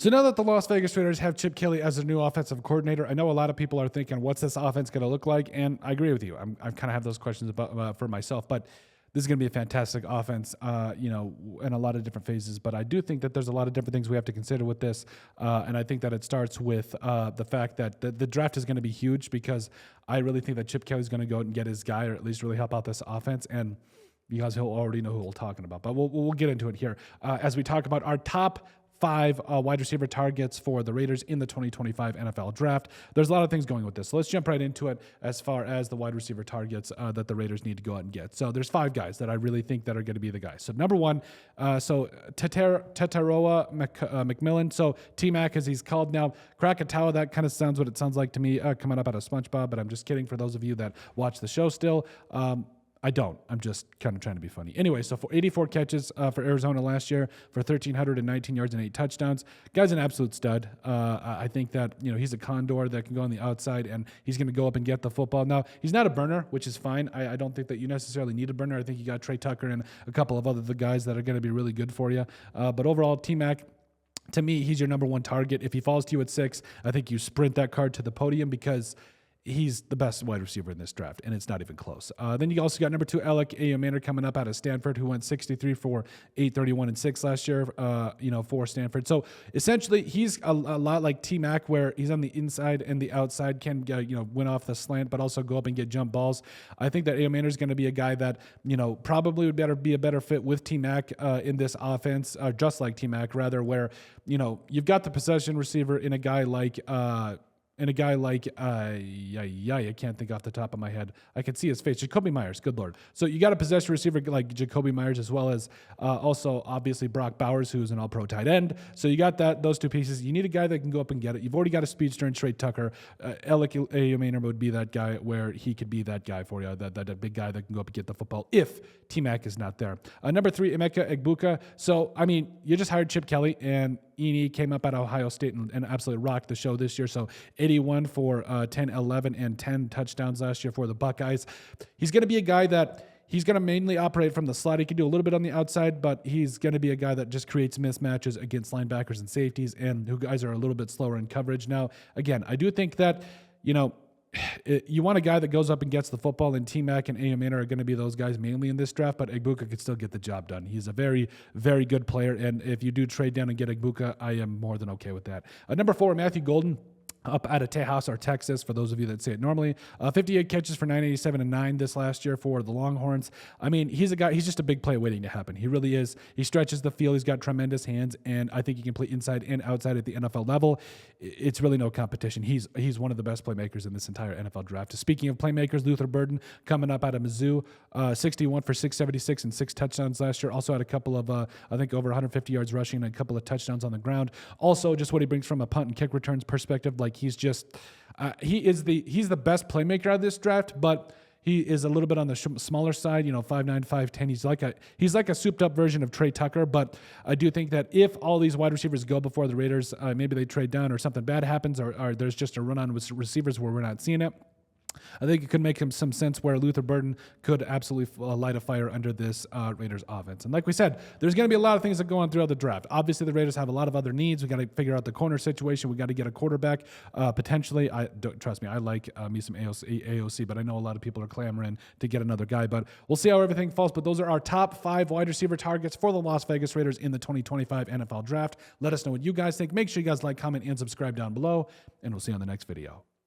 So now that the Las Vegas Raiders have Chip Kelly as a new offensive coordinator, I know a lot of people are thinking, what's this offense going to look like? And I agree with you. I kind of have those questions about for myself, but this is going to be a fantastic offense, in a lot of different phases. But I do think that there's a lot of different things we have to consider with this. And I think that it starts with the fact that the draft is going to be huge, because I really think that Chip Kelly is going to go out and get his guy, or at least really help out this offense. And you guys will already know who we're talking about. But we'll get into it here as we talk about our top 5 wide receiver targets for the Raiders in the 2025 NFL Draft. There's a lot of things going with this. So let's jump right into it as far as the wide receiver targets that the Raiders need to go out and get. So there's 5 guys that I really think that are going to be the guys. So number 1, Tataroa McMillan. So T-Mac, as he's called now. Krakatoa, that kind of sounds what it sounds like to me, coming up out of SpongeBob, but I'm just kidding for those of you that watch the show still. I don't. I'm just kind of trying to be funny. Anyway, so for 84 catches for Arizona last year for 1,319 yards and 8 touchdowns. Guy's an absolute stud. I think that, he's a condor that can go on the outside, and he's going to go up and get the football. Now, he's not a burner, which is fine. I don't think that you necessarily need a burner. I think you got Trey Tucker and a couple of other guys that are going to be really good for you. But overall, T-Mac, to me, he's your number 1 target. If he falls to you at 6, I think you sprint that card to the podium, because he's the best wide receiver in this draft, and it's not even close. Then you also got number 2, Alec Ayomanor, coming up out of Stanford, who went 63 for 831 and 6 last year, for Stanford. So essentially, he's a lot like T-Mac, where he's on the inside and the outside, can win off the slant, but also go up and get jump balls. I think that Ayomanor is going to be a guy that probably would be a better fit with T-Mac in this offense, just like T-Mac, rather, where you've got the possession receiver in a guy like. I can't think off the top of my head. I can see his face. Jacoby Myers, good Lord. So you got a possession receiver like Jacoby Myers, as well as also obviously Brock Bowers, who's an all-pro tight end. So you got those 2 pieces. You need a guy that can go up and get it. You've already got a speedster in Trey Tucker. Alec Ayomanor would be that guy, where he could be that guy for you, that big guy that can go up and get the football if T-Mac is not there. Number 3, Emeka Egbuka. So, you just hired Chip Kelly, and Eni came up at Ohio State and absolutely rocked the show this year. So 81 for 10, 11, and 10 touchdowns last year for the Buckeyes. He's going to be a guy that he's going to mainly operate from the slot. He can do a little bit on the outside, but he's going to be a guy that just creates mismatches against linebackers and safeties, and who guys are a little bit slower in coverage. Now, again, I do think that, you want a guy that goes up and gets the football, and T-Mac and Ayomanor are going to be those guys mainly in this draft, but Egbuka could still get the job done. He's a very, very good player, and if you do trade down and get Egbuka, I am more than okay with that. Number 4, Matthew Golden, up out of Tejas, or Texas, for those of you that say it normally. 58 catches for 987 and 9 this last year for the Longhorns. He's a guy, he's just a big play waiting to happen. He really is. He stretches the field. He's got tremendous hands, and I think he can play inside and outside at the NFL level. It's really no competition. He's one of the best playmakers in this entire NFL draft. Speaking of playmakers, Luther Burden, coming up out of Mizzou, 61 for 676 and 6 touchdowns last year. Also had a couple of, I think, over 150 yards rushing and a couple of touchdowns on the ground. Also, just what he brings from a punt and kick returns perspective, he's just he's the best playmaker out of this draft, but he is a little bit on the smaller side, 5'9", 5'10". He's like a souped up version of Trey Tucker, but I do think that if all these wide receivers go before the Raiders, maybe they trade down, or something bad happens, or there's just a run on with receivers where we're not seeing it, I think it could make him some sense where Luther Burden could absolutely light a fire under this Raiders offense. And like we said, there's going to be a lot of things that go on throughout the draft. Obviously, the Raiders have a lot of other needs. We got to figure out the corner situation. We got to get a quarterback potentially. Trust me, I like me some AOC, but I know a lot of people are clamoring to get another guy. But we'll see how everything falls. But those are our top 5 wide receiver targets for the Las Vegas Raiders in the 2025 NFL Draft. Let us know what you guys think. Make sure you guys like, comment, and subscribe down below, and we'll see you on the next video.